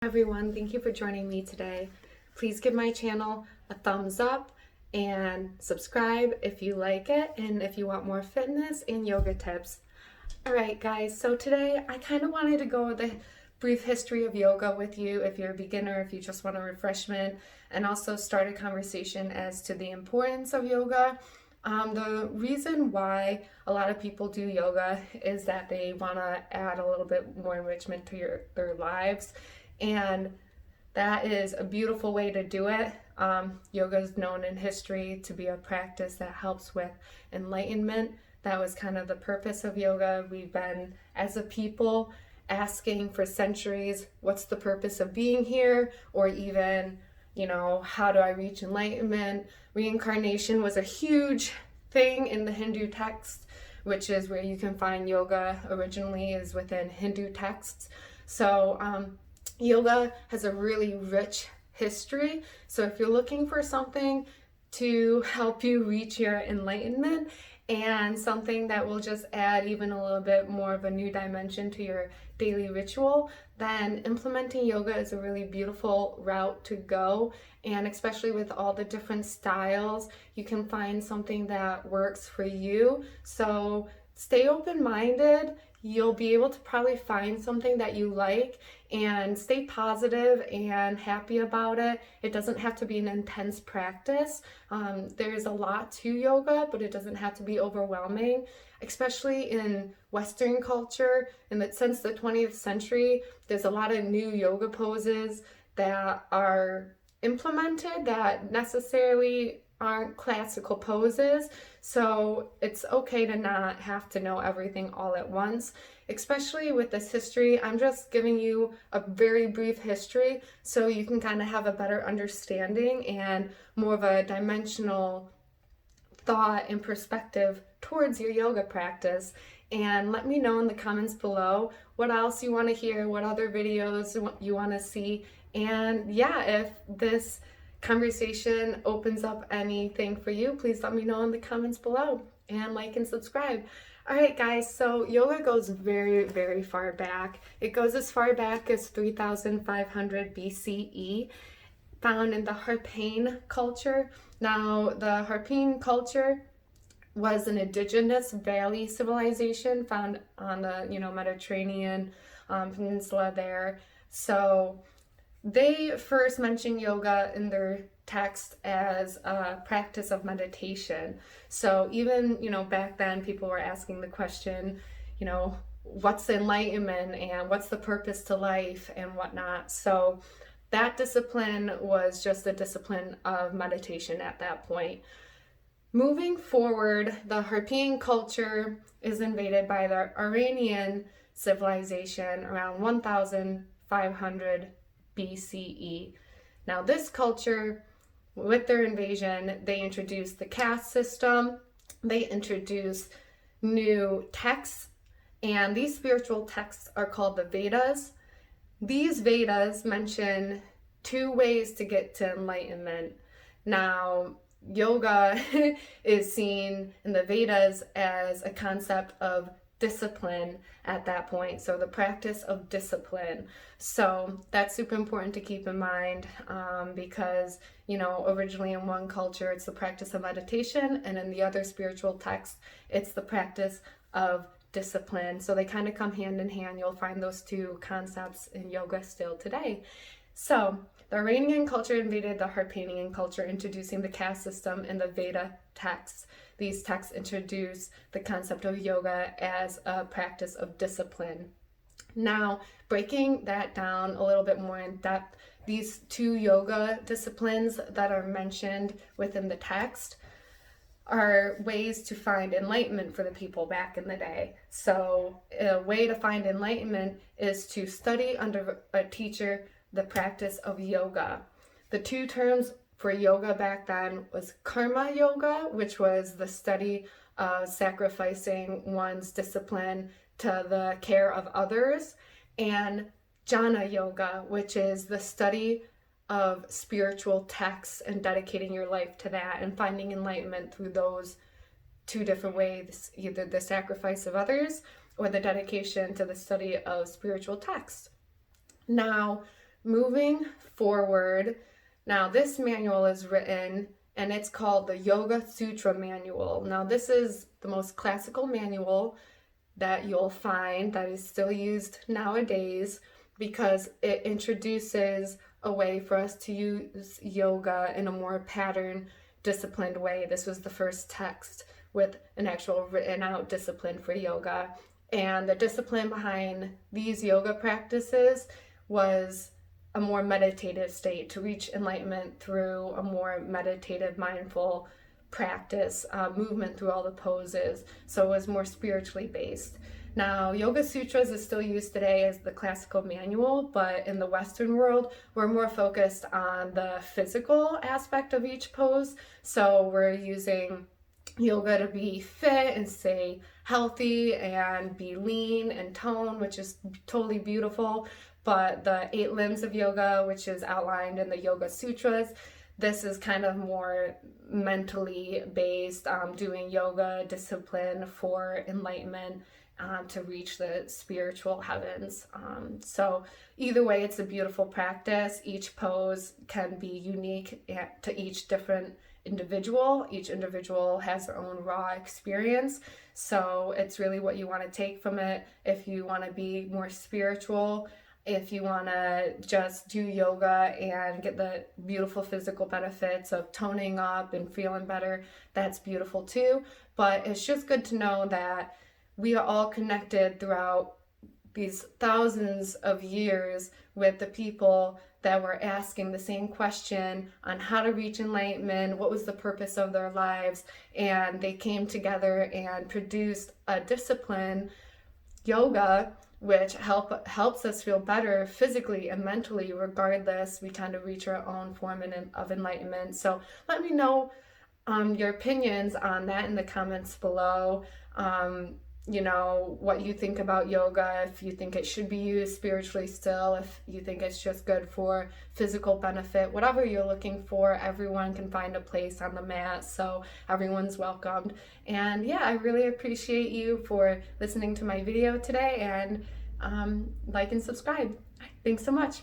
Everyone, thank you for joining me today. Please give my channel a thumbs up and subscribe if you like it and if you want more fitness and yoga tips. Alright guys, so today I kind of wanted to go with a brief history of yoga with you if you're a beginner, if you just want a refreshment, and also start a conversation as to the importance of yoga. The reason why a lot of people do yoga is that they want to add a little bit more enrichment to their lives, and that is a beautiful way to do it. Yoga is known in history to be a practice that helps with enlightenment. That was kind of the purpose of yoga. We've been, as a people, asking for centuries, what's the purpose of being here? Or even, how do I reach enlightenment? Reincarnation was a huge thing in the Hindu text, which is where you can find yoga originally, is within Hindu texts. So yoga has a really rich history. So if you're looking for something to help you reach your enlightenment and something that will just add even a little bit more of a new dimension to your daily ritual, then implementing yoga is a really beautiful route to go. And especially with all the different styles, you can find something that works for you. So stay open-minded. You'll be able to probably find something that you like, and stay positive and happy about it. It doesn't have to be an intense practice. There's a lot to yoga, but it doesn't have to be overwhelming, especially in Western culture. Since the 20th century, there's a lot of new yoga poses that are implemented that necessarily aren't classical poses, so it's okay to not have to know everything all at once. Especially with this history, I'm just giving you a very brief history so you can kind of have a better understanding and more of a dimensional thought and perspective towards your yoga practice. And let me know in the comments below what else you want to hear, what other videos you want to see, and yeah, if this conversation opens up anything for you, please let me know in the comments below, and like and subscribe. Alright guys, so yoga goes very, very far back. It goes as far back as 3500 BCE, found in the Harappan culture. Now, the Harappan culture was an indigenous valley civilization found on the Mediterranean peninsula there. So they first mention yoga in their text as a practice of meditation. So even, back then people were asking the question, what's enlightenment and what's the purpose to life and whatnot. So that discipline was just a discipline of meditation at that point. Moving forward, the Harappan culture is invaded by the Iranian civilization around 1500 BCE. Now this culture, with their invasion, they introduced the caste system, they introduced new texts, and these spiritual texts are called the Vedas. These Vedas mention 2 ways to get to enlightenment. Now, yoga is seen in the Vedas as a concept of discipline at that point, so the practice of discipline. So that's super important to keep in mind, because originally in one culture it's the practice of meditation, and in the other spiritual text it's the practice of discipline. So they kind of come hand in hand. You'll find those 2 concepts in yoga still today. So the Iranian culture invaded the Harappan culture, introducing the caste system in the Veda texts. These texts introduce the concept of yoga as a practice of discipline. Now, breaking that down a little bit more in depth, these 2 yoga disciplines that are mentioned within the text are ways to find enlightenment for the people back in the day. So a way to find enlightenment is to study under a teacher the practice of yoga. The 2 terms for yoga back then was karma yoga, which was the study of sacrificing one's discipline to the care of others, and jnana yoga, which is the study of spiritual texts and dedicating your life to that and finding enlightenment through those 2 different ways, either the sacrifice of others or the dedication to the study of spiritual texts. Now, moving forward. Now, this manual is written and it's called the Yoga Sutra Manual. Now, this is the most classical manual that you'll find that is still used nowadays because it introduces a way for us to use yoga in a more pattern disciplined way. This was the first text with an actual written out discipline for yoga. And the discipline behind these yoga practices was a more meditative state, to reach enlightenment through a more meditative, mindful practice, movement through all the poses. So it was more spiritually based. Now, Yoga Sutras is still used today as the classical manual, but in the Western world, we're more focused on the physical aspect of each pose. So we're using yoga to be fit and stay healthy and be lean and toned, which is totally beautiful. But the 8 limbs of yoga, which is outlined in the Yoga Sutras, this is kind of more mentally based, doing yoga discipline for enlightenment, to reach the spiritual heavens. So either way, it's a beautiful practice. Each pose can be unique to each different individual. Each individual has their own raw experience. So it's really what you want to take from it. If you want to be more spiritual, if you want to just do yoga and get the beautiful physical benefits of toning up and feeling better, that's beautiful too. But it's just good to know that we are all connected throughout these thousands of years with the people that were asking the same question on how to reach enlightenment, what was the purpose of their lives, and they came together and produced a discipline, yoga, which helps us feel better physically and mentally. Regardless, we kind of reach our own form of enlightenment. So let me know your opinions on that in the comments below. What you think about yoga, if you think it should be used spiritually still, if you think it's just good for physical benefit, whatever you're looking for, everyone can find a place on the mat, so everyone's welcomed. And yeah, I really appreciate you for listening to my video today, and like and subscribe. Thanks so much.